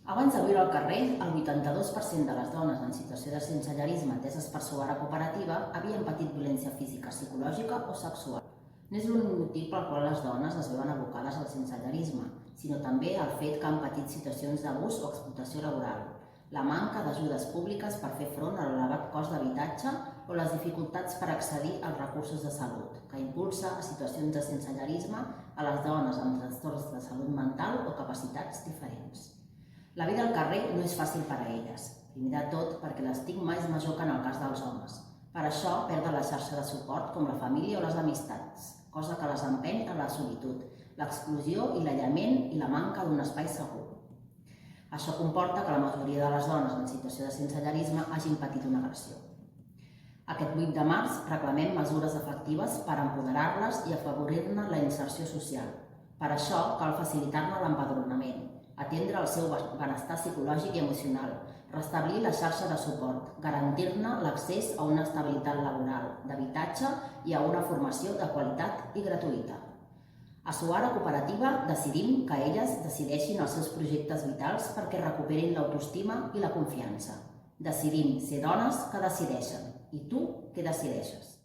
Abans de viure al carrer, el 82% de les dones en situació de sensellarisme ateses per Suara Cooperativa havien patit violència física, psicològica o sexual. No és l'únic motiu pel qual les dones es veuen abocades al sensellarisme, sinó també el fet que han patit situacions d'abús o explotació laboral, la manca d'ajudes públiques per fer front a l'elevat cost d'habitatge o les dificultats per accedir als recursos de salut, que impulsa a situacions de sensellarisme a les dones amb trastorns de salut mental o capacitats diferents. La vida al carrer no és fàcil per a elles, primer de tot perquè l'estigma és major que en el cas dels homes. Per això perden la xarxa de suport com la família o les amistats, cosa que les empeny a la solitud, l'exclusió i l'aïllament i la manca d'un espai segur. Això comporta que la majoria de les dones en situació de sensellarisme hagin patit una agressió. Aquest 8 de març reclamem mesures efectives per empoderar-les i afavorir-ne la inserció social. Per això cal facilitar-ne l'empadronament, atendre el seu benestar psicològic i emocional, restablir la xarxa de suport, garantir-ne l'accés a una estabilitat laboral, d'habitatge i a una formació de qualitat i gratuïta. A Suara Cooperativa decidim que elles decideixin els seus projectes vitals perquè recuperin l'autoestima i la confiança. Decidim ser dones que decideixen. I tu què decideixes?